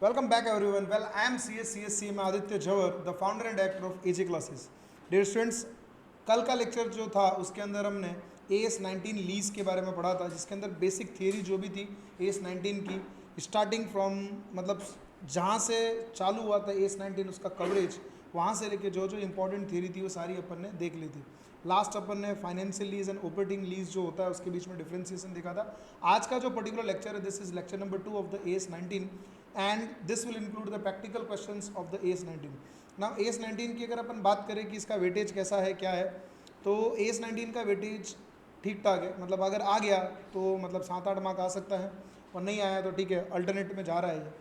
Welcome back everyone. Well, I am CSCM Aditya Jawar, the founder and director of AJ Classes. Dear students, कल का lecture जो था उसके अंदर हमने AS19 लीज के बारे में पढ़ा था, जिसके अंदर बेसिक थियरी जो भी थी AS19 की, स्टार्टिंग फ्रॉम मतलब जहाँ से चालू हुआ था AS19 उसका कवरेज, वहाँ से लेके जो जो इंपॉर्टेंट थियरी थी वो सारी अपन ने देख ली थी। लास्ट अपन ने financial lease and operating lease जो होता है उसके बीच में डिफ्रेंसिएशन देखा था। आज का जो पर्टिकुलर लेक्चर है, this is lecture number 2 of the AS19 and this will include the practical questions of the AS19। Now AS19 की अगर अपन बात करें कि इसका वेटेज कैसा है क्या है, तो AS19 का वेटेज ठीक ठाक है। मतलब अगर आ गया तो मतलब 7-8 मार्क आ सकता है, और नहीं आया तो ठीक है, अल्टरनेट में जा रहा है ये।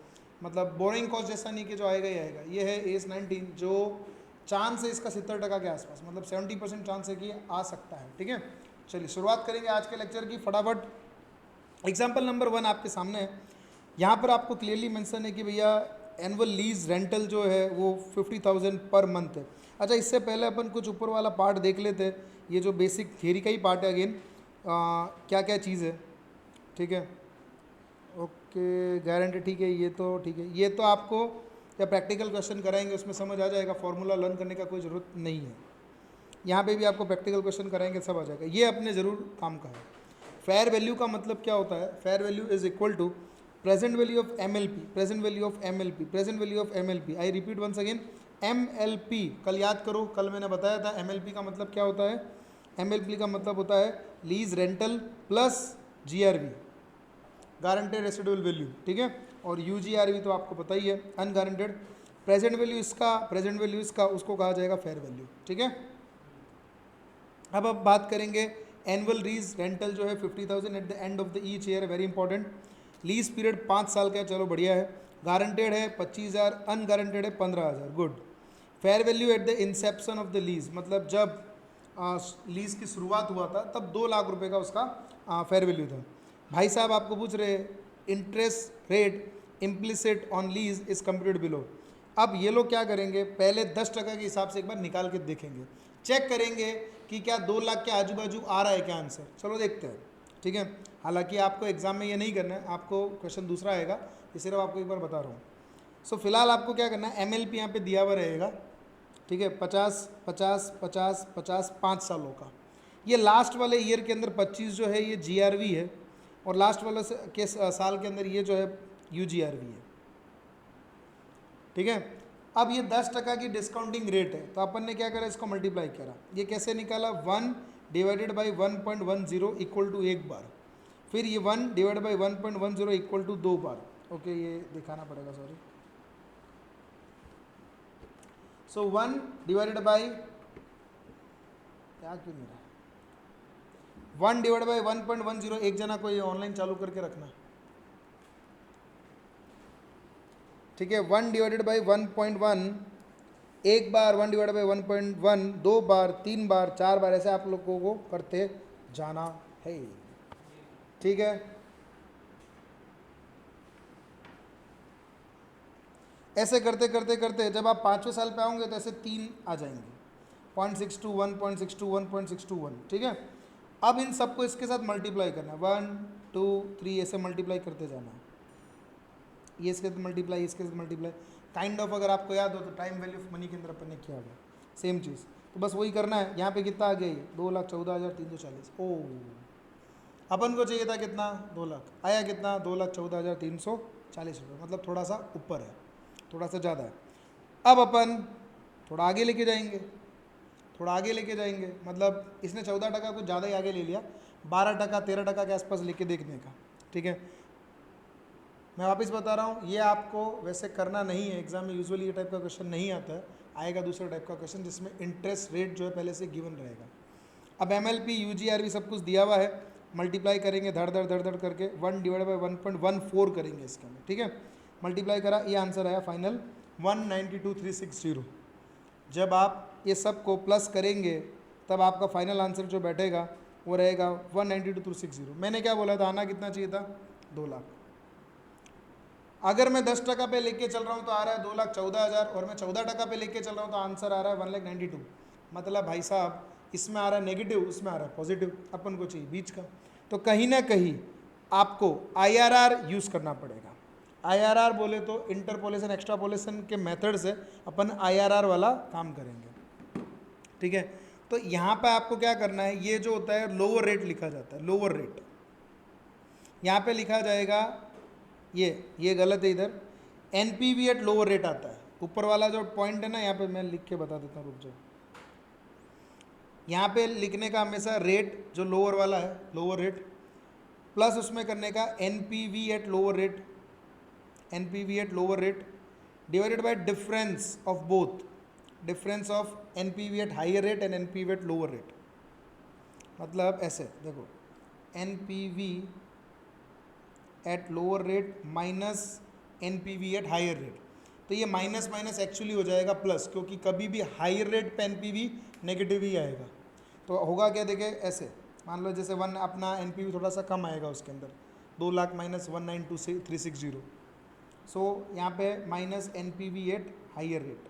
मतलब बोरिंग कॉस्ट जैसा नहीं कि जो आएगा ही आएगा। ये है AS19, जो चांस है इसका 70% के आसपास, मतलब 70% चांस है कि आ सकता है। ठीक है, चलिए शुरुआत करेंगे आज के लेक्चर की फटाफट। एग्जाम्पल नंबर 1 आपके सामने है। यहाँ पर आपको क्लियरली मेंशन है कि भैया एनुअल लीज रेंटल जो है वो 50,000 पर मंथ है। अच्छा, इससे पहले अपन कुछ ऊपर वाला पार्ट देख लेते हैं। ये जो बेसिक थियरी का ही पार्ट है अगेन, क्या क्या चीज़ है। ठीक है, ओके, गारंटी ठीक है, ये तो ठीक है। ये तो आपको या प्रैक्टिकल क्वेश्चन कराएंगे उसमें समझ आ जाएगा, फॉर्मूला लर्न करने का कोई ज़रूरत नहीं है। यहाँ पे भी आपको प्रैक्टिकल क्वेश्चन कराएंगे, सब आ जाएगा। ये अपने ज़रूर काम का है। फेयर वैल्यू का मतलब क्या होता है? Fair value is equal to present value of MLP, present value of MLP, present value of MLP। I repeat once again, MLP। कल याद करो, कल मैंने बताया था MLP का मतलब क्या होता है। MLP का मतलब होता है lease rental plus GRV, guaranteed residual value. ठीक है, और UGRV तो आपको पता ही है, अनगारंटेड। प्रेजेंट वैल्यू इसका, प्रेजेंट वैल्यू इसका, उसको कहा जाएगा फेयर वैल्यू। ठीक है, अब बात करेंगे एनुअल लीज रेंटल जो है 50,000 at the end of the each year, very important. Lease period 5 साल का है, चलो बढ़िया है। गारंटेड है 25,000, अनगारंटेड है 15,000, good. Fair value at the Inception of the lease, मतलब जब लीज की शुरुआत हुआ था तब 2 लाख रुपए का उसका फेयर वैल्यू था। भाई साहब आपको पूछ रहे interest rate implicit on lease is computed below. अब ये लोग क्या करेंगे, पहले 10% के हिसाब से एक बार निकाल के देखेंगे, चेक करेंगे कि क्या 2 लाख के आजू बाजू आ रहा है क्या आंसर। चलो देखते हैं। ठीक है, हालांकि आपको एग्जाम में ये नहीं करना है, आपको क्वेश्चन दूसरा आएगा, ये सिर्फ आपको एक बार बता रहा हूँ। सो फिलहाल आपको क्या करना है, MLP यहाँ पे दिया हुआ रहेगा। ठीक है, 50 50 50 50 5 सालों का। ये लास्ट वाले ईयर के अंदर 25 जो है ये GRV है, और लास्ट वाले के साल के अंदर ये जो है UGRV है। ठीक है, अब ये 10% की डिस्काउंटिंग रेट है, तो अपन ने क्या करा, इसको मल्टीप्लाई करा। ये कैसे निकाला, 1 डिवाइडेड बाई 1.10 इक्वल टू 1 बार, फिर ये 1 डिवाइड बाई 1.10 इक्वल टू 2 बार। ओके, ये दिखाना पड़ेगा, सॉरी। सो 1 डिवाइडेड बाई, क्या क्यों नहीं रहा, 1 डिवाइड बाई 1.10। एक जना को ये ऑनलाइन चालू करके रखना। ठीक है, 1 डिवाइडेड बाई 1.1 एक बार, 1 डिवाइड बाई 1.1 2 बार, 3 बार, 4 बार, ऐसे आप लोगों को करते जाना है। ठीक है, ऐसे करते करते करते जब आप 5वें साल पे आओगे तो ऐसे 3 आ जाएंगे, 0.621 0.621 0.621। ठीक है, अब इन सबको इसके साथ मल्टीप्लाई करना, 1 2 3 ऐसे मल्टीप्लाई करते जाना। ये इसके साथ मल्टीप्लाई, इसके साथ मल्टीप्लाई, काइंड ऑफ। अगर आपको याद हो तो टाइम वैल्यू ऑफ मनी के अंदर अपन ने किया हुआ सेम चीज़, तो बस वही करना है। यहाँ पे कितना आ गया, ये 2,14,340। ओ, अपन को चाहिए था कितना, 2 लाख, आया कितना, 2,14,340 रुपये, मतलब थोड़ा सा ऊपर है, थोड़ा सा ज़्यादा है। अब अपन थोड़ा आगे लेके जाएंगे, थोड़ा आगे लेके जाएंगे, मतलब इसने 14% कुछ ज़्यादा ही आगे ले लिया, 12% 13% के आसपास लेके देखने का। ठीक है, मैं वापस बता रहा हूँ, ये आपको वैसे करना नहीं है, एग्जाम में यूजुअली ये टाइप का क्वेश्चन नहीं आता है, आएगा दूसरे टाइप का क्वेश्चन जिसमें इंटरेस्ट रेट जो है पहले से गिवन रहेगा। अब MLP UGRV सब कुछ दिया हुआ है, मल्टीप्लाई करेंगे धड़ धड़ धड़ धड़ करके, 1 डिवाइड बाई 1.14 करेंगे इसके अंदर। ठीक है, मल्टीप्लाई करा, ये आंसर आया फाइनल 192,360। जब आप ये सब को प्लस करेंगे तब आपका फाइनल आंसर जो बैठेगा वो रहेगा 192,360। मैंने क्या बोला था, आना कितना चाहिए था, 2 लाख। अगर मैं 10% पे लेके चल रहा हूँ तो आ रहा है 2,14,000, और मैं 14% पे लेके चल रहा हूँ तो आंसर आ रहा है 1,92,000। मतलब भाई साहब, इसमें आ रहा है नेगेटिव, उसमें आ रहा है पॉजिटिव, अपन को चाहिए बीच का। तो कहीं ना कहीं आपको IRR यूज़ करना पड़ेगा। IRR बोले तो इंटरपोलेशन एक्स्ट्रापोलेशन के मेथड से अपन IRR वाला काम करेंगे, ठीक है। तो यहाँ पे आपको क्या करना है, ये जो होता है लोअर रेट लिखा जाता है, लोअर रेट यहाँ पे लिखा जाएगा, ये गलत है, इधर NPV एट लोअर रेट आता है, ऊपर वाला जो पॉइंट है ना, यहाँ पे मैं लिख के बता देता हूँ, रुक जाओ। यहाँ पे लिखने का हमेशा रेट जो लोअर वाला है, लोअर रेट, प्लस उसमें करने का NPV at lower rate, NPV at lower rate divided by difference of both, difference of NPV at higher rate and NPV at lower rate. मतलब ऐसे देखो, NPV at lower rate minus NPV at higher rate, तो ये minus minus actually हो जाएगा plus, क्योंकि कभी भी हायर रेट पे NPV नेगेटिव ही आएगा। तो होगा क्या, देखे ऐसे, मान लो जैसे वन अपना NPV थोड़ा सा कम आएगा उसके अंदर, 2 लाख माइनस 192,360, सो यहाँ पे minus NPV at higher rate,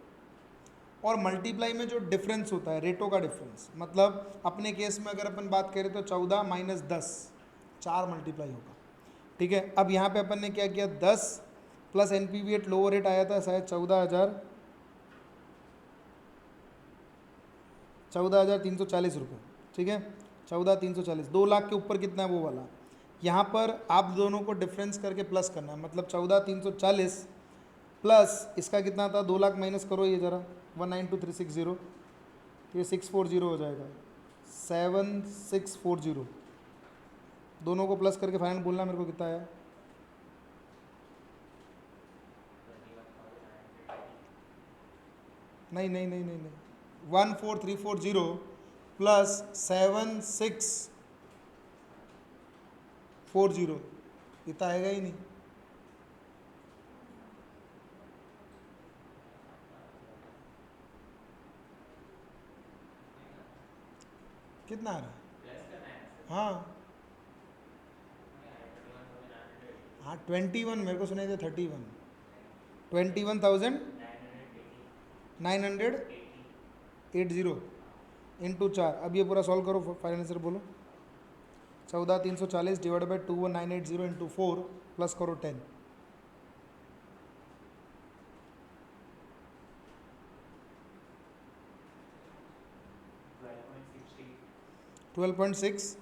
और मल्टीप्लाई में जो डिफरेंस होता है, रेटों का डिफरेंस, मतलब अपने केस में अगर अपन बात करें तो 14 माइनस 10, 4 मल्टीप्लाई होगा, ठीक है। अब यहाँ पे अपन ने क्या किया, 10 plus NPV at lower rate आया था शायद 14,340 रुपये, ठीक है, 14,340, 2 लाख के ऊपर कितना है वो वाला। यहाँ पर आप दोनों को डिफरेंस करके प्लस करना है, मतलब 14,340 प्लस इसका कितना था, 2 लाख माइनस करो ये ज़रा, 192,360, ये 640 हो जाएगा, 7640, दोनों को प्लस करके फाइनल बोलना मेरे को कितना आया, नहीं 14340 प्लस 7640, इतना आएगा ही नहीं, कितना आ रहा है, हाँ 21, मेरे को सुने थे 31, 21,980 इंटू 4। अब ये पूरा सॉल्व करो, फाइनेंसर बोलो, 14,340 डिवाइड बाई 21,980 इंटू 4 प्लस करो 10, 12.6,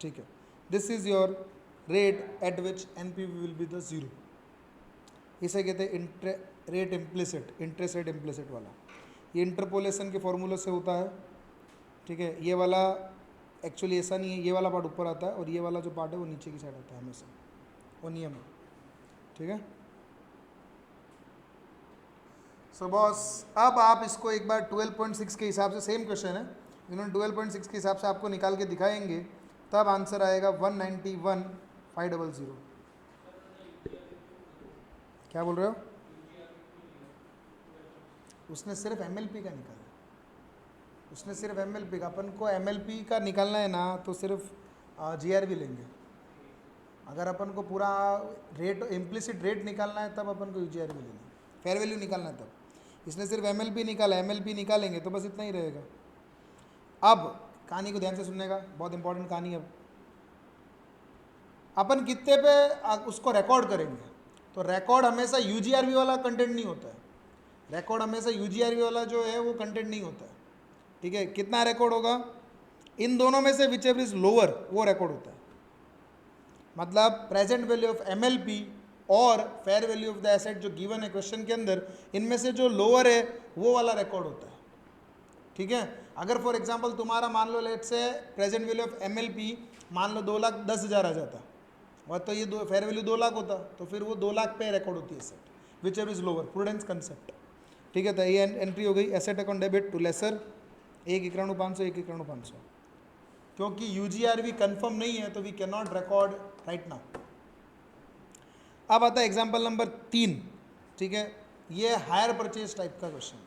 ठीक है। This is your rate at which NPV will be the zero, इसे कहते हैं rate implicit, interest rate implicit वाला। ये इंटरपोलेशन के फॉर्मूले से होता है, ठीक है। ये वाला एक्चुअली ऐसा नहीं है, ये वाला पार्ट ऊपर आता है और ये वाला जो पार्ट है वो नीचे की साइड आता है हमेशा, वो नियम है, ठीक है। सो बॉस, अब आप इसको एक बार 12.6 के हिसाब से, सेम क्वेश्चन है, इन्होंने 12.6 के हिसाब से आपको निकाल के दिखाएंगे, तब आंसर आएगा 191,500। क्या बोल रहे हो, उसने सिर्फ MLP का निकाला, उसने सिर्फ MLP का, अपन को MLP का निकालना है ना तो सिर्फ GRV लेंगे, अगर अपन को पूरा रेट इम्प्लिसिट रेट निकालना है तब अपन को GRV लेना, फेयर वैल्यू निकालना है तब। इसने सिर्फ MLP निकाला, MLP निकालेंगे तो बस इतना ही रहेगा। अब कहानी को ध्यान से सुनने का, बहुत इंपॉर्टेंट कहानी है। अपन कितने पे उसको रिकॉर्ड करेंगे, तो रिकॉर्ड हमेशा UGRV वाला कंटेंट नहीं होता है, रिकॉर्ड हमेशा UGRV वाला जो है वो कंटेंट नहीं होता है, ठीक है। कितना रिकॉर्ड होगा, इन दोनों में से विच एवर इज लोअर वो रिकॉर्ड होता है, मतलब प्रेजेंट वैल्यू ऑफ MLP और fair value of the asset जो गिवन है क्वेश्चन के अंदर, इनमें से जो लोअर है वो वाला रिकॉर्ड होता है, ठीक है। अगर फॉर एग्जांपल तुम्हारा मान लो लेट से प्रेजेंट वैल्यू ऑफ MLP मान लो 2,10,000 आ जाता, और तो ये फेयर वैल्यू 2 लाख होता, तो फिर वो 2 लाख पे रिकॉर्ड होती है asset, which ever is lower, prudence concept, ठीक है। तो ये एंट्री हो गई, asset account debit to lessor 1,91,500, 1,91,500, क्योंकि UGRV कंफर्म नहीं है तो we can not record right now. अब आता है एग्जाम्पल नंबर 3, ठीक है। ये हायर परचेज टाइप का क्वेश्चन है,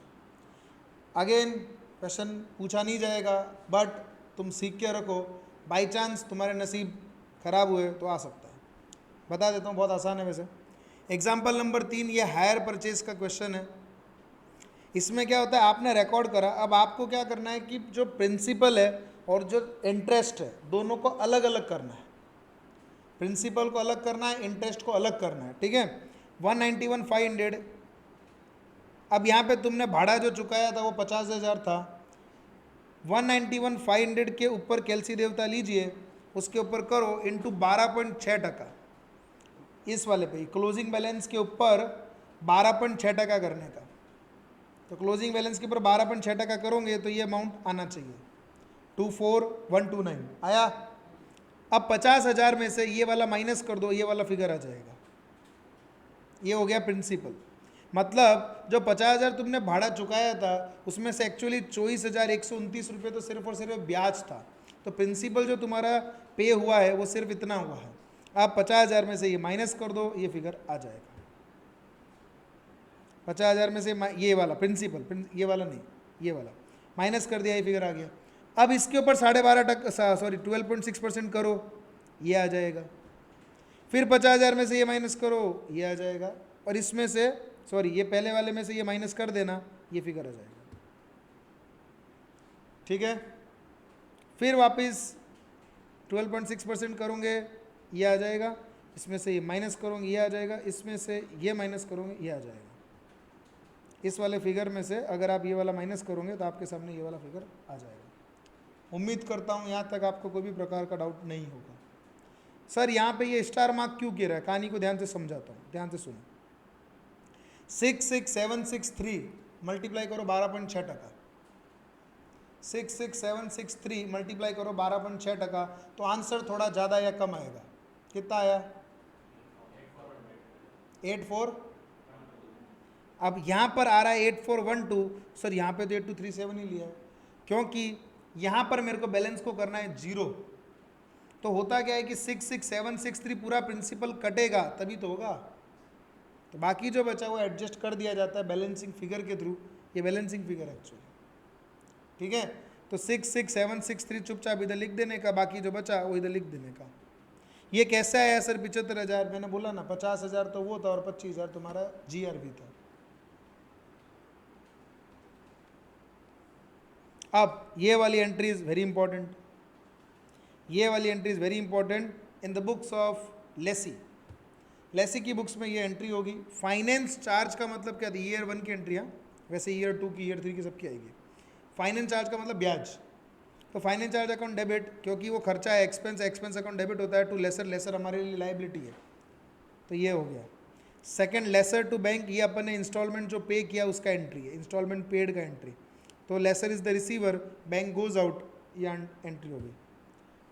अगेन क्वेश्चन पूछा नहीं जाएगा, बट तुम सीख के रखो, बाई चांस तुम्हारे नसीब खराब हुए तो आ सकता है। बता देता हूँ, बहुत आसान है वैसे। एग्जाम्पल नंबर 3, ये हायर परचेज का क्वेश्चन है। इसमें क्या होता है, आपने रिकॉर्ड करा, अब आपको क्या करना है कि जो प्रिंसिपल है और जो इंटरेस्ट है दोनों को अलग अलग करना है। प्रिंसिपल को अलग करना है, इंटरेस्ट को अलग करना है, ठीक है। 191,500, अब यहाँ पे तुमने भाड़ा जो चुकाया था वो 50,000 था। 191,500 के ऊपर कैलसी देवता लीजिए, उसके ऊपर करो इंटू 12.6%, इस वाले पे क्लोजिंग बैलेंस के ऊपर 12.6% करने का। तो क्लोजिंग बैलेंस के ऊपर 12.6% करोगे तो ये अमाउंट आना चाहिए 24,129 आया। अब 50,000 में से ये वाला माइनस कर दो, ये वाला फिगर आ जाएगा, ये हो गया प्रिंसिपल। मतलब जो 50,000 तुमने भाड़ा चुकाया था उसमें से एक्चुअली 24,129 रुपये तो सिर्फ और सिर्फ ब्याज था। तो प्रिंसिपल जो तुम्हारा पे हुआ है वो सिर्फ इतना हुआ है। आप 50,000 में से ये माइनस कर दो, ये फिगर आ जाएगा। 50,000 में से ये वाला प्रिंसिपल, ये वाला नहीं, ये वाला माइनस कर दिया, ये फिगर आ गया। अब इसके ऊपर 12.5% सॉरी 12.6% करो, ये आ जाएगा। फिर 50,000 में से ये माइनस करो, ये आ जाएगा। और इसमें से सॉरी ये पहले वाले में से ये माइनस कर देना, ये फिगर आ जाएगा, ठीक है। फिर वापस 12.6% करोगे, ये आ जाएगा। इसमें से ये माइनस करोगे, ये आ जाएगा। इसमें से ये माइनस करोगे, ये आ जाएगा। इस वाले फिगर में से अगर आप ये वाला माइनस करोगे तो आपके सामने ये वाला फिगर आ जाएगा। उम्मीद करता हूँ यहाँ तक आपको कोई भी प्रकार का डाउट नहीं होगा। सर यहाँ पे ये स्टार मार्क क्यों किया रहा है, कहानी को ध्यान से समझाता हूँ, ध्यान से सुनो। 66763 मल्टीप्लाई करो 12.6%, 66763 मल्टीप्लाई करो 12.6%, तो आंसर थोड़ा ज़्यादा या कम आएगा। कितना आया? 84। अब यहाँ पर आ रहा है 8412। सर यहाँ पे तो 8237 ही लिया है, क्योंकि यहाँ पर मेरे को बैलेंस को करना है 0। तो होता क्या है कि 66763 पूरा प्रिंसिपल कटेगा तभी तो होगा। तो बाकी जो बचा वो एडजस्ट कर दिया जाता है बैलेंसिंग फिगर के थ्रू। ये बैलेंसिंग फिगर एक्चुअली, ठीक है। तो 66763 चुपचाप इधर लिख देने का, बाकी जो बचा वो इधर लिख देने का। ये कैसे आया सर 75,000? मैंने बोला ना 50,000 तो वो था और 25,000 तुम्हारा GRV था। अब ये वाली एंट्री इज वेरी इंपॉर्टेंट, ये वाली entry is very important in the books of lessee. Lessee की बुक्स में ये एंट्री होगी। फाइनेंस चार्ज का मतलब क्या? ईयर 1 की एंट्री, हाँ, वैसे ईयर 2 की, ईयर 3 की सबकी आएगी। फाइनेंस चार्ज का मतलब ब्याज। तो फाइनेंस चार्ज अकाउंट डेबिट, क्योंकि वो खर्चा है, एक्सपेंस, एक्सपेंस अकाउंट डेबिट होता है। टू लेसर, लेसर हमारे लिए लाइबिलिटी है, तो ये हो गया। सेकंड लेसर टू बैंक, ये अपन ने इंस्टॉलमेंट जो पे किया उसका एंट्री है, इंस्टॉलमेंट पेड का एंट्री। तो lessor is the receiver, bank goes out, ये एंट्री हो गई।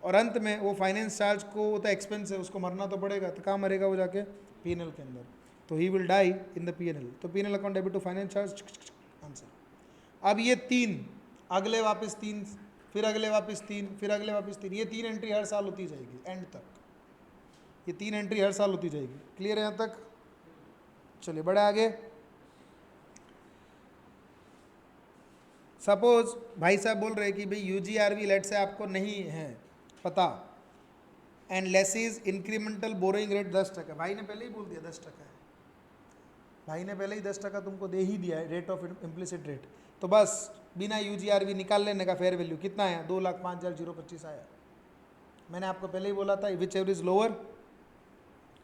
और अंत में वो फाइनेंस चार्ज को, वो तो एक्सपेंस है, उसको मरना तो पड़ेगा, तो कहाँ मरेगा वो जाके? P&L के अंदर। तो he will die in the P&L। तो P&L account debit to finance charge, answer. अब ये 3, अगले वापस 3, फिर अगले वापस 3, फिर अगले वापस 3, ये 3 एंट्री हर साल होती जाएगी एंड तक। ये 3 एंट्री हर साल होती जाएगी। क्लियर है यहाँ तक? चलिए बढ़े आगे। सपोज भाई साहब बोल रहे कि भाई UGRV लेट से आपको नहीं है पता, and lessee's incremental borrowing rate 10%। भाई ने पहले ही बोल दिया 10% है, भाई ने पहले ही 10% तुमको दे ही दिया है, रेट ऑफ इम्प्लिसिट रेट। तो बस बिना UGRV निकाल लेने का फेयर वैल्यू कितना आया? 2,05,025 आया। मैंने आपको पहले ही बोला था विच एवर इज लोअर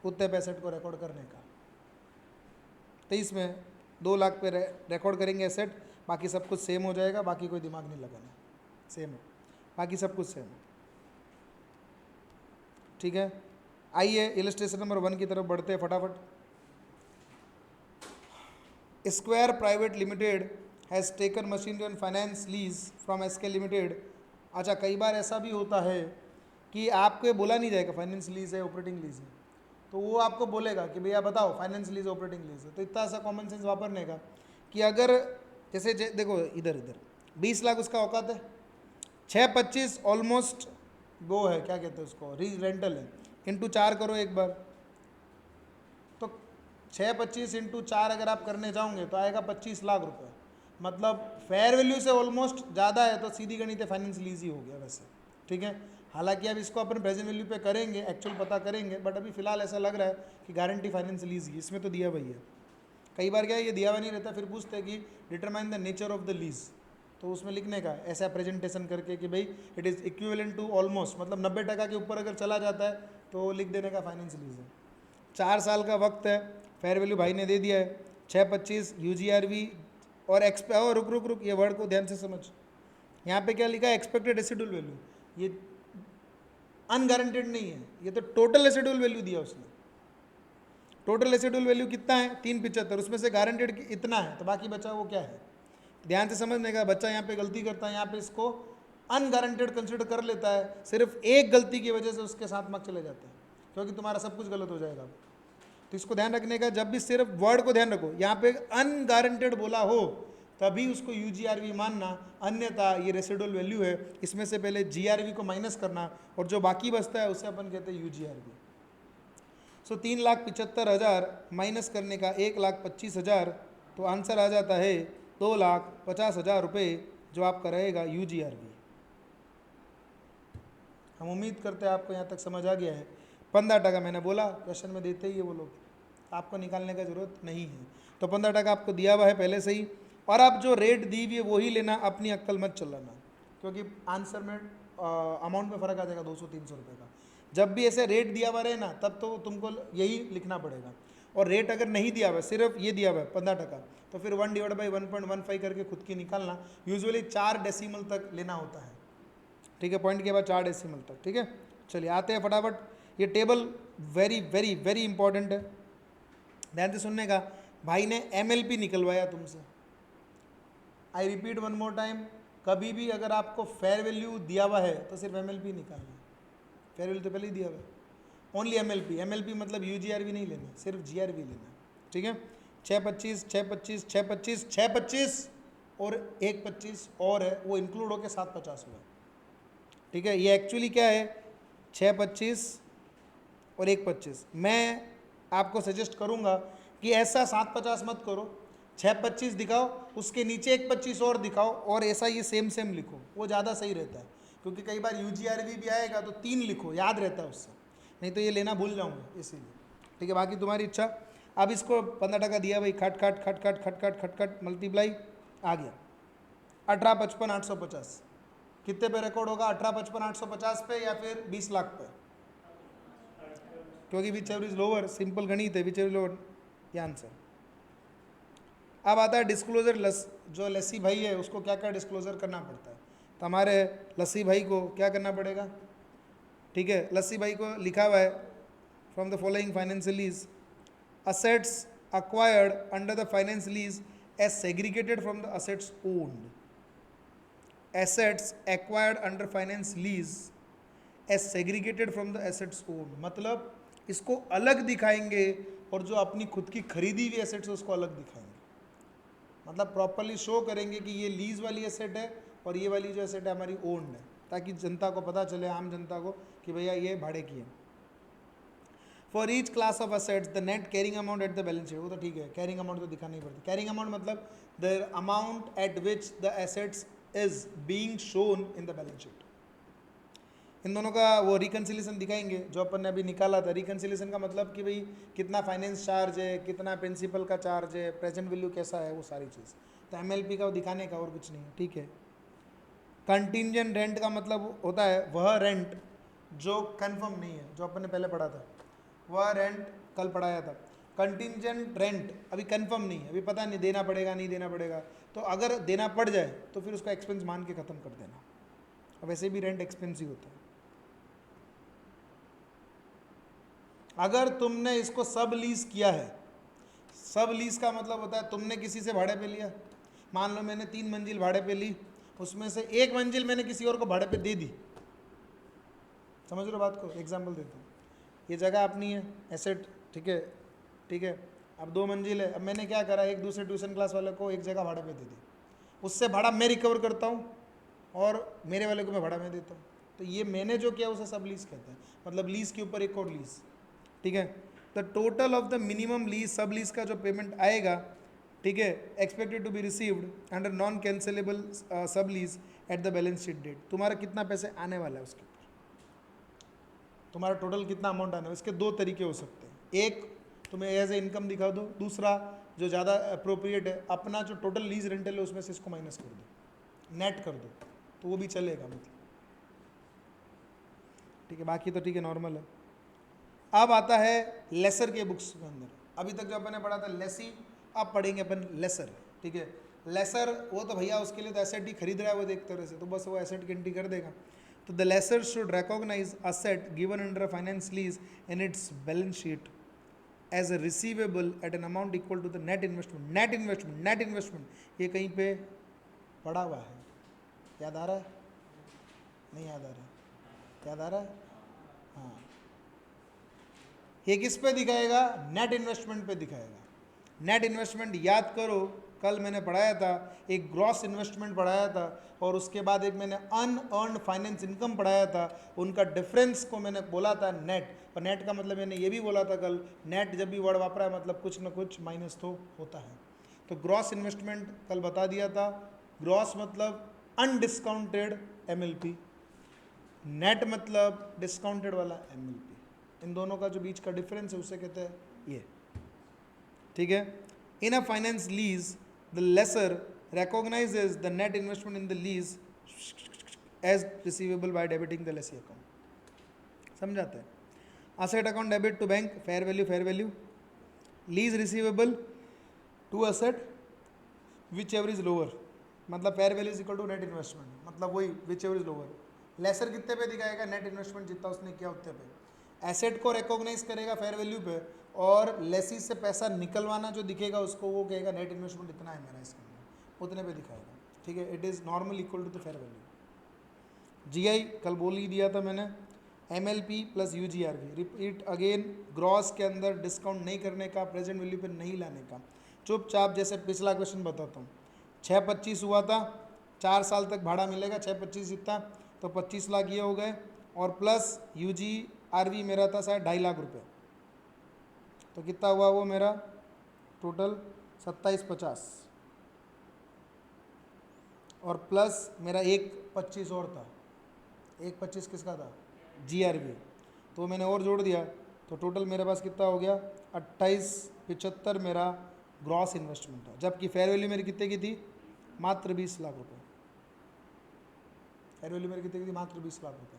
उतने पैसे को रिकॉर्ड करने का। तो इसमें 2 लाख पे रिकॉर्ड करेंगे एसेट, बाकी सब कुछ सेम हो जाएगा, बाकी कोई दिमाग नहीं लगाना, सेम है, बाकी सब कुछ सेम है, ठीक है। आइए इलस्ट्रेशन नंबर 1 की तरफ बढ़ते हैं फटाफट। Square private limited has taken machinery and finance lease from SK limited. अच्छा, कई बार ऐसा भी होता है कि आपको ये बोला नहीं जाएगा फाइनेंस लीज है, ऑपरेटिंग लीज है, तो वो आपको बोलेगा कि भैया बताओ फाइनेंस लीज ऑपरेटिंग लीज है। तो इतना सा कॉमन सेंस वापरने का कि अगर जैसे देखो इधर 20 लाख उसका औकात है, 625 ऑलमोस्ट वो है, क्या कहते हैं उसको, रेंटल है, इंटू 4 करो एक बार। तो 625 इंटू 4 अगर आप करने जाओगे तो आएगा 25 लाख रुपए। मतलब फेयर वैल्यू से ऑलमोस्ट ज़्यादा है, तो सीधी गणित फाइनेंस लीज ही हो गया वैसे, ठीक है। हालांकि अब इसको अपन प्रेजेंट वैल्यू पे करेंगे, एक्चुअल पता करेंगे, बट अभी फिलहाल ऐसा लग रहा है कि गारंटी फाइनेंस लीज ही, इसमें तो दिया वही है। कई बार क्या है, ये दिया हुआ नहीं रहता, फिर पूछते हैं कि determine the nature of the lease, तो उसमें लिखने का ऐसा प्रेजेंटेशन करके कि भाई it is equivalent to almost, मतलब 90% के ऊपर अगर चला जाता है तो लिख देने का फाइनेंस लीज है। 4 साल का वक्त है, फेयर वैल्यू भाई ने दे दिया है 625 UGRV और रुक रुक रुक, ये वर्ड को ध्यान से समझ। यहाँ पे क्या लिखा है, एक्सपेक्टेड रेसिडुअल वैल्यू, ये अनगारंटेड नहीं है, ये तो टोटल रेसिडुअल वैल्यू दिया उसने। टोटल रेसिडुअल वैल्यू कितना है 375, उसमें से गारंटेड इतना है, तो बाकी बचा वो क्या है, ध्यान से समझने का। बच्चा यहाँ पे गलती करता है, यहाँ पे इसको अनगारंटेड कंसिडर कर लेता है, सिर्फ एक गलती की वजह से उसके 7 मार्क्स चले जाते हैं, क्योंकि तुम्हारा सब कुछ गलत हो जाएगा। तो इसको ध्यान रखने का, जब भी सिर्फ वर्ड को ध्यान रखो, यहाँ पे अनगारंटेड बोला हो तभी उसको UGRV मानना, अन्यथा ये रेसिडुअल वैल्यू है, इसमें से पहले GRV को माइनस करना और जो बाकी बचता है उसे अपन कहते हैं UGRV। सो 3,75,000 माइनस करने का 1,25,000, तो आंसर आ जाता है 2,50,000 रुपये, जो आपका रहेगा UGRV। हम उम्मीद करते हैं आपको यहाँ तक समझ आ गया है। 15% मैंने बोला क्वेश्चन में देते ही है वो लोग, आपको निकालने का ज़रूरत नहीं है। तो 15% आपको दिया हुआ है पहले से ही, और आप जो रेट दी हुई है वही लेना, अपनी अक्ल मत चलाना, क्योंकि आंसर में अमाउंट में फ़र्क आ जाएगा 200-300 रुपये का। जब भी ऐसे रेट दिया हुआ रहे ना, तब तो तुमको यही लिखना पड़ेगा। और रेट अगर नहीं दिया हुआ, सिर्फ ये दिया हुआ है 15%, तो फिर 1/1.15 करके खुद की निकालना। यूजुअली 4 डेसिमल तक लेना होता है, ठीक है, पॉइंट के बाद 4 डेसिमल तक, ठीक है। चलिए आते हैं फटाफट, ये table very very very important है, ध्यान से सुनने का। भाई ने MLP निकलवाया तुमसे, I repeat one more time, कभी भी अगर आपको फेयर वैल्यू दिया हुआ है तो सिर्फ MLP निकालना है। फेयर वैल्यू तो पहले ही दिया हुआ है, ओनली MLP मतलब UGRV नहीं लेना, सिर्फ GRV लेना, ठीक है। 625 625 625 625 और 125 और है, वो इंक्लूड होकर 750 हुआ, ठीक है। ये एक्चुअली क्या है, 625 और 125। मैं आपको सजेस्ट करूंगा कि ऐसा 750 मत करो, 625 दिखाओ, उसके नीचे 125 और दिखाओ, और ऐसा ये सेम सेम लिखो, वो ज़्यादा सही रहता है। क्योंकि कई बार UGRV भी आएगा तो 3 लिखो, याद रहता है उससे, नहीं तो ये लेना भूल जाऊंगा, इसीलिए, ठीक है। बाकी तुम्हारी इच्छा। अब इसको 15% दिया भाई, खट खट खट खट खट खट खट खट मल्टीप्लाई आ गया 18,55,850। कितने पे रिकॉर्ड होगा, 18,55,850 पे या फिर 20 लाख पे, क्योंकि which ever is lower, simple गणित है, विच एवर लोअर ये आंसर। अब आता है डिस्क्लोजर, जो लस्सी भाई है उसको क्या क्या डिस्क्लोजर करना पड़ता है। तो हमारे लस्सी भाई को क्या करना पड़ेगा, ठीक है। लस्सी भाई को लिखा हुआ है, from the following financial lease, assets acquired under the finance lease as segregated from the assets owned. Assets acquired under finance lease as segregated from the assets owned, मतलब इसको अलग दिखाएंगे, और जो अपनी खुद की खरीदी हुई एसेट्स उसको अलग दिखाएंगे, मतलब प्रॉपरली शो करेंगे कि ये लीज वाली एसेट है और ये वाली जो एसेट है हमारी ओन्ड है, ताकि जनता को पता चले, आम जनता को, कि भैया ये भाड़े की है। For each class of assets the net carrying amount at the balance sheet, वो तो ठीक है, कैरिंग अमाउंट तो दिखाना ही पड़ती है। कैरिंग अमाउंट मतलब the amount at which the assets is being shown in the balance sheet. इन दोनों का वो रिकन्सिलेशन दिखाएंगे, जो अपन ने अभी निकाला था। रिकन्सिलेशन का मतलब कि भाई कितना फाइनेंस चार्ज है, कितना प्रिंसिपल का चार्ज है, प्रेजेंट वैल्यू कैसा है, वो सारी चीज़। तो MLP का दिखाने का, और कुछ नहीं है, ठीक है। कंटिंजेंट रेंट का मतलब होता है वह रेंट जो कन्फर्म नहीं है, जो अपन ने पहले पढ़ा था, वह रेंट कल पढ़ाया था। कंटिंजेंट रेंट अभी कंफर्म नहीं है, अभी पता नहीं देना पड़ेगा नहीं देना पड़ेगा, तो अगर देना पड़ जाए तो फिर उसका एक्सपेंस मान के ख़त्म कर देना। अब वैसे भी रेंट एक्सपेंसिव होता है। अगर तुमने इसको सब लीज किया है, सब लीज का मतलब होता है तुमने किसी से भाड़े पे लिया, मान लो मैंने 3 मंजिल भाड़े पे ली, उसमें से 1 मंजिल मैंने किसी और को भाड़े पे दे दी, समझ लो बात को। एग्जाम्पल देता हूँ, ये जगह अपनी है, एसेट, ठीक है, ठीक है। अब 2 मंजिल है, अब मैंने क्या करा, एक दूसरे ट्यूशन क्लास वाले को एक जगह भाड़े पे दे दी, उससे भाड़ा मैं रिकवर करता हूँ और मेरे वाले को मैं भाड़ा में देता हूँ, तो ये मैंने जो किया उसे सब लीज कहते हैं, मतलब लीज के ऊपर एक और लीज, ठीक है। The total of the minimum lease, सब लीज का जो पेमेंट आएगा, ठीक है, expected to be received under non cancellable sub lease at the balance sheet date. तुम्हारा कितना पैसे आने वाला है उसके ऊपर, तुम्हारा टोटल कितना अमाउंट आना है। इसके 2 तरीके हो सकते हैं, एक तुम्हें एज ए इनकम दिखा दो, दूसरा जो ज़्यादा अप्रोप्रिएट है, अपना जो टोटल लीज रेंटल है उसमें से इसको माइनस कर दो, नेट कर दो, तो वो भी चलेगा, मतलब ठीक है। बाकी तो ठीक है, नॉर्मल है। अब आता है लेसर के बुक्स के अंदर। अभी तक जो अपन ने पढ़ा था लेसी, अब पढ़ेंगे अपन लेसर। ठीक है, लेसर वो तो भैया उसके लिए तो एसेट ही खरीद रहा है वो एक तरह से, तो बस वो एसेट की एंट्री कर देगा। तो the lessor should recognise asset given under a finance lease in its balance sheet as a receivable at an amount equal to the net investment. Net investment, net investment ये कहीं पे पड़ा हुआ है, याद आ रहा है? नहीं याद आ रहा है? याद आ रहा है? हाँ, ये किस पे दिखाएगा? नेट इन्वेस्टमेंट पे दिखाएगा। नेट इन्वेस्टमेंट याद करो, कल मैंने पढ़ाया था, एक ग्रॉस इन्वेस्टमेंट पढ़ाया था और उसके बाद एक मैंने अनअर्न्ड फाइनेंस इनकम पढ़ाया था। उनका डिफरेंस को मैंने बोला था नेट, और नेट का मतलब मैंने ये भी बोला था कल, नेट जब भी वर्ड वापरा है मतलब कुछ ना कुछ माइनस तो होता है। तो ग्रॉस इन्वेस्टमेंट कल बता दिया था, ग्रॉस मतलब अनडिस्काउंटेड एमएलपी, नेट मतलब डिस्काउंटेड वाला एमएलपी। इन दोनों का जो बीच का डिफरेंस है उसे कहते हैं ये। ठीक है, in a finance lease the lessor recognizes the net investment in the lease as receivable by debiting the lessee account। समझाते हैं? Asset account debit to bank, fair value, lease receivable to asset which ever is lower, मतलब fair value is equal to net investment, मतलब वही which ever is lower. Lessor कितने पे दिखाएगा? Net investment जितना उसने किया उतने पे। एसेट को रिकॉग्नाइज करेगा फेयर वैल्यू पे, और लेसी से पैसा निकलवाना जो दिखेगा उसको वो कहेगा नेट इन्वेस्टमेंट इतना है मेरा इसके अंदर, उतने पे दिखाएगा। ठीक है, it is normal equal to the fair value. GI कल बोल ही दिया था मैंने, MLP plus UGRV. Repeat again, gross के अंदर डिस्काउंट नहीं करने का, प्रेजेंट वैल्यू पे नहीं लाने का, चुपचाप। जैसे पिछला क्वेश्चन बताता हूँ, 625 हुआ था, 4 साल तक भाड़ा मिलेगा, 625 जितना, तो 25 लाख ये हो गए, और प्लस यूजीआरवी मेरा था शायद 2.5 लाख रुपये, तो कितना हुआ वो मेरा टोटल 2750, और प्लस मेरा 1.25 और था, 1.25 किसका था? जीआरवी, तो मैंने और जोड़ दिया, तो टोटल मेरे पास कितना हो गया? 2875 मेरा ग्रॉस इन्वेस्टमेंट था, जबकि फेयर वैल्यू मेरी कितने की थी? मात्र 20 लाख रुपए। फेयर वैल्यू मेरी कितने की थी? मात्र 20 लाख रुपए।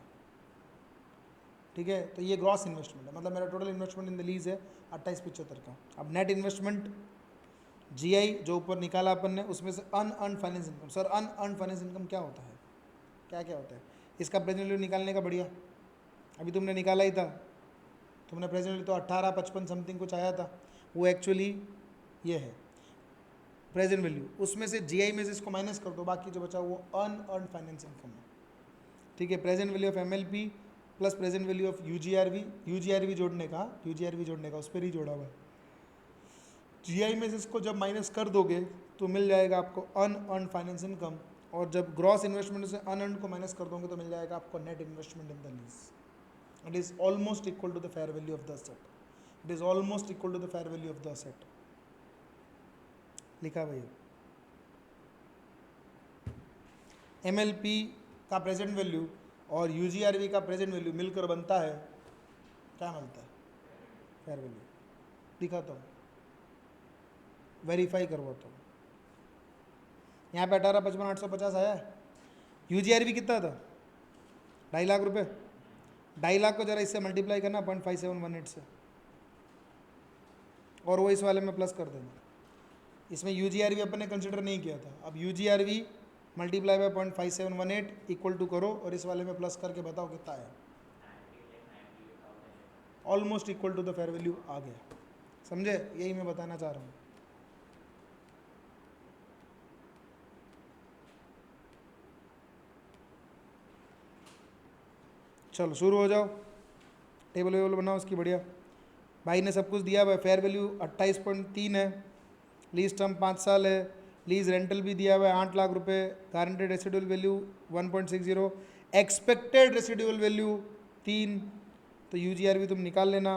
ठीक है, तो ये ग्रॉस इन्वेस्टमेंट है, मतलब मेरा total investment in the lease है 2875 का। अब नेट इन्वेस्टमेंट जीआई जो ऊपर निकाला अपन ने, उसमें से unearned finance income. Sir unearned finance income क्या होता है? क्या क्या होता है? इसका प्रेजेंट वैल्यू निकालने का बढ़िया, अभी तुमने निकाला ही था, तुमने प्रेजेंट वैल्यू तो 1855 समथिंग कुछ आया था, वो एक्चुअली ये है प्रेजेंट वैल्यू। उसमें से जीआई में से इसको माइनस कर दो, बाकी जो बचा वो अनअर्न्ड फाइनेंस इनकम है। ठीक है, present value of MLP plus present value of UGRV जोड़ने का उस पर ही जोड़ा हुआ है। जीआई में से इसको जब माइनस कर दोगे तो मिल जाएगा आपको अनअर्न्ड फाइनेंस इनकम, और जब ग्रॉस इन्वेस्टमेंट से अनअर्न्ड को माइनस कर दोगे तो मिल जाएगा आपको net investment in the lease. It is almost equal to the fair value of the asset, it is almost equal to the fair value of the asset. लिखा भैया, एमएलपी का प्रेजेंट वैल्यू और यूजीआरवी का present value मिलकर बनता है, क्या मिलता है? Fair value. दिखाता हूँ, वेरीफाई करवाता हूँ। यहाँ पे 1855,850 आया है। यूजीआरवी कितना था? 2.5 लाख रुपए। 2.5 लाख को जरा इससे मल्टीप्लाई करना 0.5718 से, और वो इस वाले में प्लस कर देना। इसमें यूजीआरवी अपन ने कंसिडर नहीं किया था, अब UGRV multiply by 0.5718 equal to करो और इस वाले में प्लस करके बताओ कितना आया। Almost equal to the fair value आ गया। समझे? यही मैं बताना चाह रहा हूँ। चलो शुरू हो जाओ, टेबल वेबल बनाओ उसकी बढ़िया। भाई ने सब कुछ दिया हुआ है, फेयर वैल्यू 28.3 है, लीज टर्म 5 साल है, लीज रेंटल भी दिया हुआ है 8 लाख रुपए, guaranteed residual value 1.60, expected residual value 3, तो यूजीआरवी तुम निकाल लेना।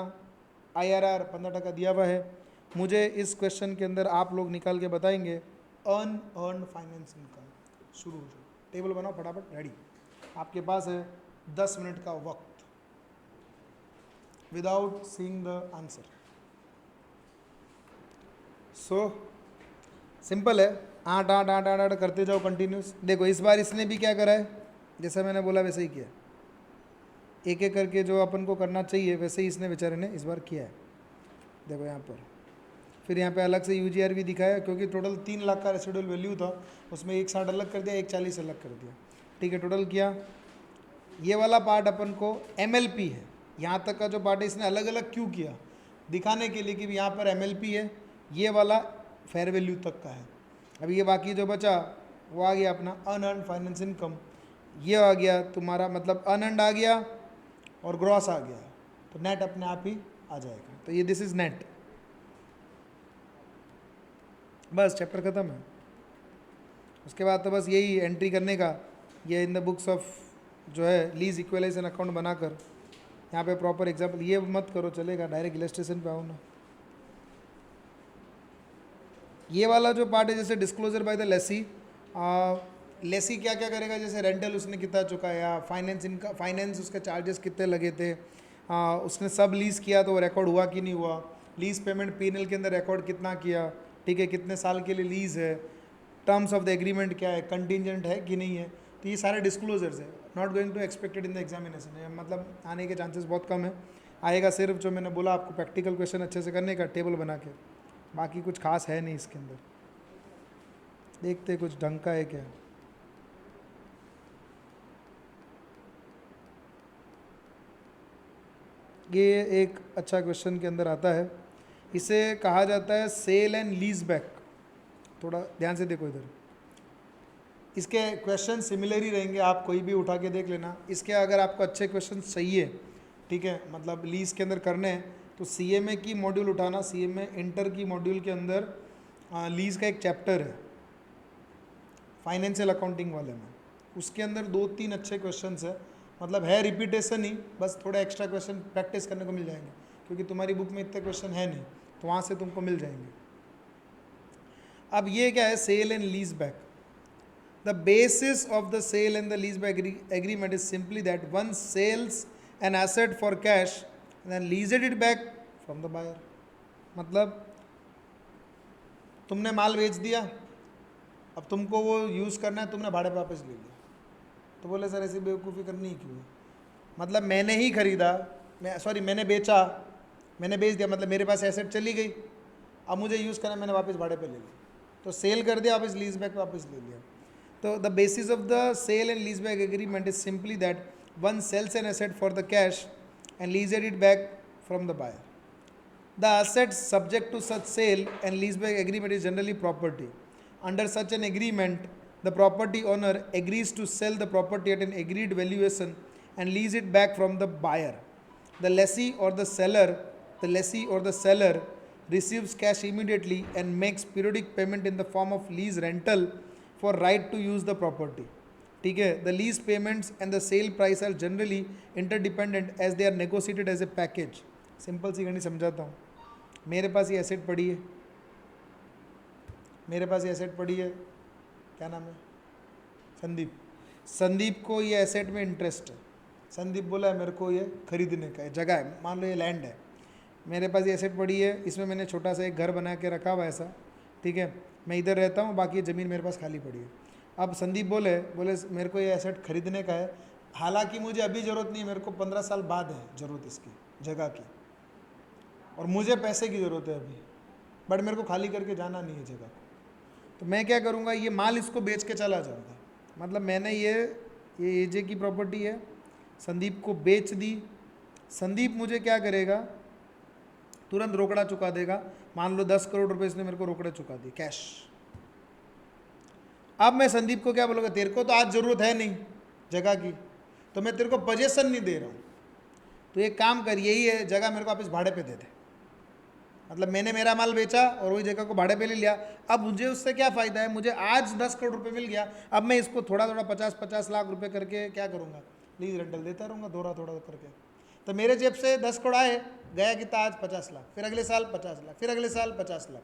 आईआरआर 15% दिया हुआ है। मुझे इस क्वेश्चन के अंदर आप लोग निकाल के बताएंगे अनअर्न्ड फाइनेंस इनकम। शुरू हो जाओ, टेबल बनाओ फटाफट, रेडी। आपके पास है 10 मिनट का वक्त, without seeing the answer. So simple है, आठ आठ आठ आठ आठ करते जाओ कंटिन्यूस। देखो इस बार इसने भी क्या करा है, जैसा मैंने बोला वैसे ही किया। एक एक करके जो अपन को करना चाहिए वैसे ही इसने बेचारे ने इस बार किया है। देखो यहाँ पर फिर यहाँ पे अलग से यूजीआर भी दिखाया, क्योंकि टोटल 3 लाख का रेसिडुअल वैल्यू था, उसमें 160 अलग कर दिया, 140 अलग कर दिया। ठीक है, टोटल किया। ये वाला पार्ट अपन को एमएलपी है, यहाँ तक का जो पार्ट है इसने अलग अलग क्यों किया, दिखाने के लिए कि यहाँ पर एमएलपी है, ये वाला फेयर वैल्यू तक का है। अभी ये बाकी जो बचा वो आ गया अपना अनअर्न्ड फाइनेंस इनकम, ये आ गया तुम्हारा, मतलब अनअर्न्ड आ गया और ग्रॉस आ गया, तो नेट अपने आप ही आ जाएगा। तो ये दिस इज नेट, बस चैप्टर ख़त्म है। उसके बाद तो बस यही एंट्री करने का, ये इन द बुक्स ऑफ जो है लीज इक्वलाइजेशन अकाउंट बनाकर यहाँ पे प्रॉपर एग्जाम्पल, ये मत करो चलेगा, डायरेक्ट इलस्ट्रेशन पे आओ ना। ये वाला जो पार्ट है जैसे disclosure by the lessee, lessee क्या क्या करेगा, जैसे रेंटल उसने कितना चुकाया, फाइनेंस इनका, फाइनेंस उसके चार्जेस कितने लगे थे, उसने सब लीज़ किया तो रिकॉर्ड हुआ कि नहीं हुआ, लीज़ पेमेंट पीएनएल के अंदर रिकॉर्ड कितना किया, ठीक है, कितने साल के लिए लीज़ है, टर्म्स ऑफ द एग्रीमेंट क्या है, कंटिजेंट है कि नहीं है। तो ये सारे डिस्क्लोजर्स है, not going to expected in the examination, मतलब आने के चांसेस बहुत कम है। आएगा सिर्फ जो मैंने बोला आपको प्रैक्टिकल क्वेश्चन अच्छे से करने का, टेबल बना के, बाकी कुछ खास है नहीं इसके अंदर। देखते कुछ ढंग का है क्या। ये एक अच्छा क्वेश्चन के अंदर आता है, इसे कहा जाता है सेल एंड लीज बैक। थोड़ा ध्यान से देखो इधर, इसके क्वेश्चन सिमिलर ही रहेंगे, आप कोई भी उठा के देख लेना। इसके अगर आपको अच्छे क्वेश्चन चाहिए, ठीक है, मतलब लीज के अंदर करने हैं, तो सीएमए की मॉड्यूल उठाना, सीएमए इंटर की मॉड्यूल के अंदर लीज का एक चैप्टर है फाइनेंशियल अकाउंटिंग वाले में, उसके अंदर 2-3 अच्छे क्वेश्चंस है, मतलब है रिपीटेशन ही, बस थोड़ा एक्स्ट्रा क्वेश्चन प्रैक्टिस करने को मिल जाएंगे, क्योंकि तुम्हारी बुक में इतने क्वेश्चन है नहीं, तो वहाँ से तुमको मिल जाएंगे। अब ये क्या है, sale and lease back. The basis of the sale and the lease back agreement is simply that one sells an asset for cash and leased it back from the buyer. मतलब तुमने माल बेच दिया, अब तुमको वो यूज़ करना है, तुमने भाड़े पे वापस ले लिया, तो बोले सर ऐसी बेवकूफ़ी करनी ही क्यों है, मतलब मैंने ही खरीदा, मैंने बेचा, मैंने बेच दिया, मतलब मेरे पास एसेट चली गई, अब मुझे यूज़ करना, मैंने वापस भाड़े पे ले लिया, तो सेल कर दिया, वापस लीज बैक वापस ले लिया। तो the basis of the sale and lease back agreement is simply that one sells an asset for the cash and leased it back from the buyer. The assets subject to such sale and leaseback agreement is generally property. Under such an agreement, the property owner agrees to sell the property at an agreed valuation and lease it back from the buyer. The lessee or the seller receives cash immediately and makes periodic payment in the form of lease rental for right to use the property. ठीक है, the lease payments and the sale price are generally interdependent as they are negotiated as a package. Simple सी गणित समझाता हूँ। मेरे पास ये asset पड़ी है, क्या नाम है, संदीप को ये एसेट में इंटरेस्ट है। संदीप बोला है मेरे को ये खरीदने का है, जगह है, मान लो ये लैंड है, मेरे पास ये एसेट पड़ी है, इसमें मैंने छोटा सा एक घर बना के रखा हुआ ऐसा, ठीक है, मैं इधर रहता हूँ, बाकी ज़मीन मेरे पास खाली पड़ी है। अब संदीप बोले मेरे को ये एसेट खरीदने का है, हालांकि मुझे अभी ज़रूरत नहीं है, मेरे को 15 साल बाद है ज़रूरत इसकी जगह की, और मुझे पैसे की ज़रूरत है अभी, बट मेरे को खाली करके जाना नहीं है जगह को, तो मैं क्या करूँगा, ये माल इसको बेच के चला जाऊँगा। मतलब मैंने ये एजे की प्रॉपर्टी है, संदीप को बेच दी, संदीप मुझे क्या करेगा, तुरंत रोकड़ा चुका देगा। मान लो 10 करोड़ रुपए इसने मेरे को रोकड़ा चुका दी कैश। अब मैं संदीप को क्या बोलूँगा, तेरे को तो आज ज़रूरत है नहीं जगह की, तो मैं तेरे को पोजेसन नहीं दे रहा हूँ, तो एक काम कर, यही है जगह मेरे को वापस भाड़े पे दे दे। मतलब मैंने मेरा माल बेचा और वही जगह को भाड़े पे ले लिया, अब मुझे उससे क्या फ़ायदा है, मुझे आज 10 करोड़ रुपए मिल गया, अब मैं इसको थोड़ा थोड़ा 50-50 लाख रुपए करके क्या करूँगा, लीज रेंटल देता रहूँगा थोड़ा थोड़ा करके। तो मेरे जेब से 10 करोड़ आए, गया कितना आज 50 लाख, फिर अगले साल 50 लाख, फिर अगले साल 50 लाख।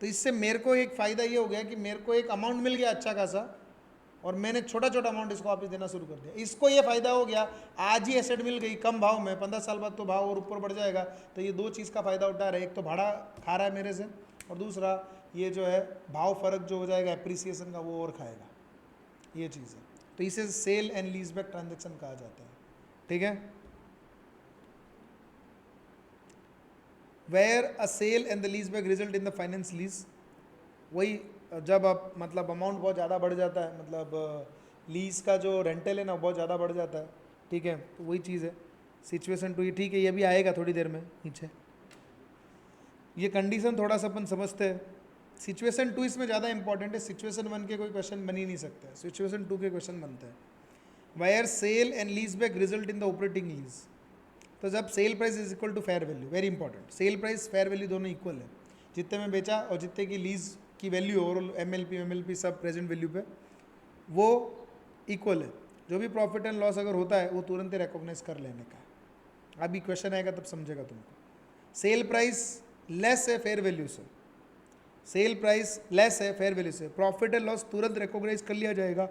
तो इससे मेरे को एक फ़ायदा ये हो गया कि मेरे को एक अमाउंट मिल गया अच्छा खासा, और मैंने छोटा छोटा अमाउंट इसको वापस देना शुरू कर दिया। इसको ये फ़ायदा हो गया, आज ही एसेट मिल गई कम भाव में, 15 साल बाद तो भाव और ऊपर बढ़ जाएगा, तो ये 2 चीज़ का फ़ायदा उठा रहा है, एक तो भाड़ा खा रहा है मेरे से, और दूसरा ये जो है भाव फ़र्क जो हो जाएगा एप्रिसिएशन का वो और खाएगा, ये चीज़ है। तो इसे sale and lease back transaction कहा जाता है। ठीक है। Where a sale and the lease back result in the finance lease, वही जब आप मतलब अमाउंट बहुत ज़्यादा बढ़ जाता है, मतलब लीज का जो रेंटल है ना बहुत ज़्यादा बढ़ जाता है, ठीक है, तो वही चीज़ है सिचुएशन टू। ये ठीक है, ये भी आएगा थोड़ी देर में नीचे। ये कंडीशन थोड़ा सा अपन समझते हैं। सिचुएशन टू इसमें ज़्यादा इंपॉर्टेंट है, सिचुएशन वन के कोई क्वेश्चन बन ही नहीं सकता है, सिचुएशन टू के क्वेश्चन बनते हैं। Where sale and lease back result in the operating lease, तो जब sale price is equal to fair value, very important, sale price fair value दोनों इक्वल है, जितने में बेचा और जितने की लीज की वैल्यू ओवरऑल एमएलपी सब प्रेजेंट वैल्यू पे वो इक्वल है। जो भी प्रॉफिट एंड लॉस अगर होता है वो तुरंत ही रिकॉग्नाइज कर लेने का है। अभी क्वेश्चन आएगा तब समझेगा तुमको। सेल प्राइस लेस है फेयर वैल्यू से, सेल प्राइस लेस है फेयर वैल्यू से, प्रॉफिट एंड लॉस तुरंत रिकॉग्नाइज कर लिया जाएगा।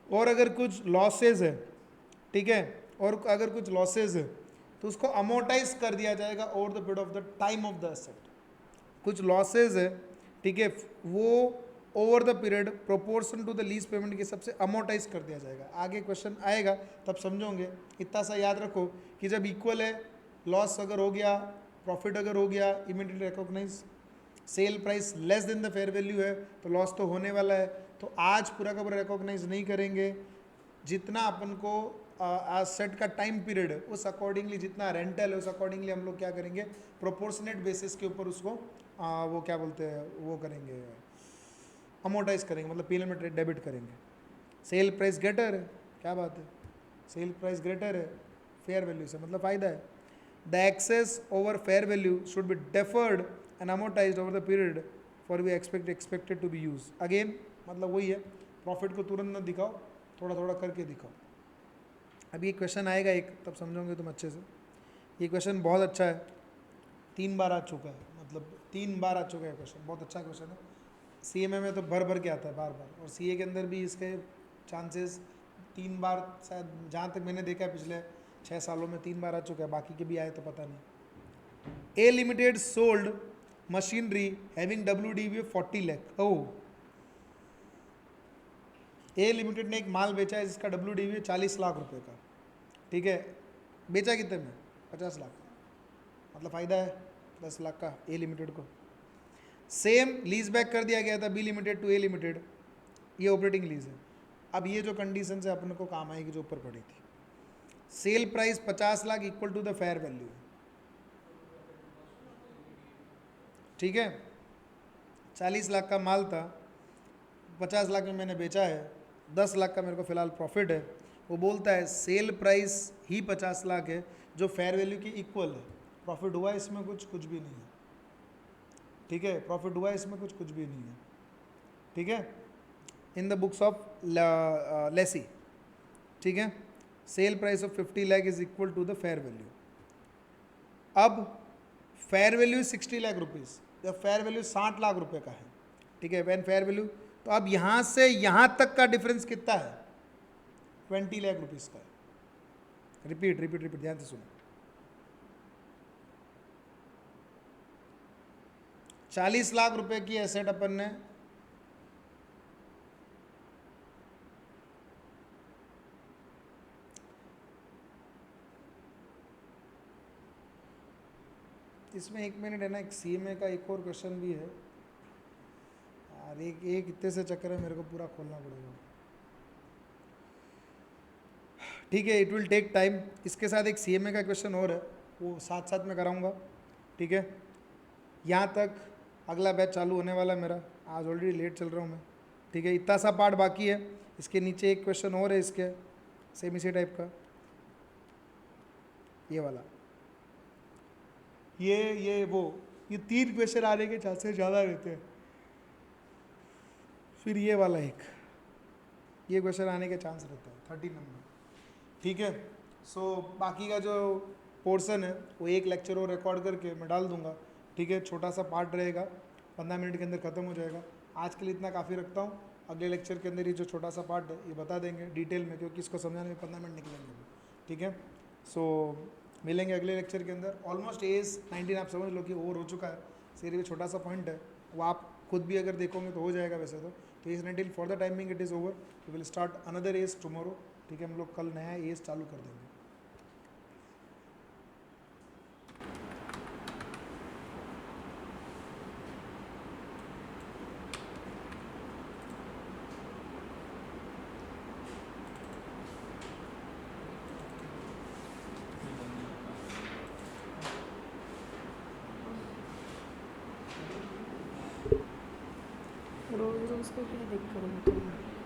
और अगर कुछ लॉसेज है, ठीक है, और अगर कुछ लॉसेज है तो उसको अमोर्टाइज कर दिया जाएगा over the period of the time of the asset. कुछ लॉसेज है, ठीक है, वो over the period proportion to the lease payment के सबसे अमोर्टाइज कर दिया जाएगा। आगे क्वेश्चन आएगा तब समझोगे। इतना सा याद रखो कि जब इक्वल है, लॉस अगर हो गया, प्रॉफिट अगर हो गया, immediately recognise. Sale price less than the fair value है तो लॉस तो होने वाला है, तो आज पूरा का पूरा रिकॉग्नाइज नहीं करेंगे। जितना अपन को आज सेट का टाइम पीरियड है उस अकॉर्डिंगली, जितना रेंटल है उस अकॉर्डिंगली हम लोग क्या करेंगे, प्रोपोर्शनेट बेसिस के ऊपर उसको वो क्या बोलते हैं वो करेंगे, अमोर्टाइज करेंगे, मतलब पीएल में डेबिट करेंगे। सेल प्राइस ग्रेटर है, क्या बात है, सेल प्राइस ग्रेटर है फेयर वैल्यू से, मतलब फ़ायदा है। The excess over fair value should be deferred and amortised over the period for we expected to be use. Again मतलब वही है, प्रॉफिट को तुरंत न दिखाओ, थोड़ा थोड़ा करके दिखाओ। अभी ये क्वेश्चन आएगा एक, तब समझोगे तुम अच्छे से। ये क्वेश्चन बहुत अच्छा है, 3 बार आ चुका है, मतलब 3 बार आ चुका है क्वेश्चन, बहुत अच्छा क्वेश्चन है। सीएमए में तो भर भर के आता है बार बार, और सीए के अंदर भी इसके चांसेस 3 बार, शायद जहाँ तक मैंने देखा है पिछले 6 सालों में 3 बार आ चुका है, बाकी के भी आए तो पता नहीं। A limited sold machinery having WDV 40 lakh. Oh, A limited ने एक माल बेचा है जिसका WDV 40 लाख रुपए का, ठीक है, बेचा कितने में, 50 लाख, मतलब फ़ायदा है 10 लाख का ए लिमिटेड को। सेम लीज बैक कर दिया गया था B limited to A limited, ये ऑपरेटिंग लीज है। अब ये जो कंडीशन से अपन को काम आएगी जो ऊपर पड़ी थी, sale price 50 lakh equal to the fair value, ठीक है, 40 लाख का माल था, 50 लाख में मैंने बेचा है, 10 लाख का मेरे को फिलहाल प्रॉफिट है। वो बोलता है सेल प्राइस ही 50 लाख है जो फेयर वैल्यू की इक्वल है, प्रॉफिट हुआ इसमें कुछ भी नहीं है, ठीक है, प्रॉफिट हुआ इसमें कुछ भी नहीं है, ठीक है, in the books of lessee, ठीक है। Sale price of 50 lakh is equal to the fair value. अब फेयर वैल्यू 60 लाख रुपीज़, जब फेयर वैल्यू 60 लाख रुपए का है, ठीक है, वैन फेयर वैल्यू, तो अब यहाँ से यहाँ तक का डिफरेंस कितना है, 20 लाख रुपीज़ का है। रिपीट रिपीट रिपीट, ध्यान से सुनो। 40 लाख रुपए की एसेट अपन ने इसमें 1 मिनट है ना, एक सीएमए का एक और क्वेश्चन भी है यार, एक इतने से चक्कर है, मेरे को पूरा खोलना पड़ेगा, ठीक है, इट विल टेक टाइम। इसके साथ एक सीएमए का क्वेश्चन और है, वो साथ साथ में कराऊंगा, ठीक है। यहाँ तक अगला बैच चालू होने वाला है मेरा, आज ऑलरेडी लेट चल रहा हूँ मैं, ठीक है। इतना सा पार्ट बाकी है, इसके नीचे एक क्वेश्चन और है इसके सेम इसी टाइप का, ये वाला, ये वो, ये 3 क्वेश्चन आने के चांसेस ज़्यादा रहते हैं। फिर ये वाला एक, ये क्वेश्चन आने के चांस रहते हैं 30 नंबर, ठीक है। सो बाकी का जो पोर्शन है वो एक लेक्चर और रिकॉर्ड करके मैं डाल दूंगा, ठीक है। छोटा सा पार्ट रहेगा, 15 मिनट के अंदर ख़त्म हो जाएगा। आज के लिए इतना काफ़ी रखता हूँ, अगले लेक्चर के अंदर ये जो छोटा सा पार्ट है ये बता देंगे डिटेल में, क्योंकि इसको समझाने में 15 मिनट निकलेंगे, ठीक है। सो मिलेंगे अगले लेक्चर के अंदर। ऑलमोस्ट एज 19 आप समझ लो कि ओवर हो चुका है, सिर्फ ये छोटा सा पॉइंट है, वो आप खुद भी अगर देखोगे तो हो जाएगा वैसे तो AS 19 for the timing it is over, we will start another AS tomorrow, ठीक है। हम लोग कल नया एज चालू कर देंगे। उसको क्या देख कर होता है?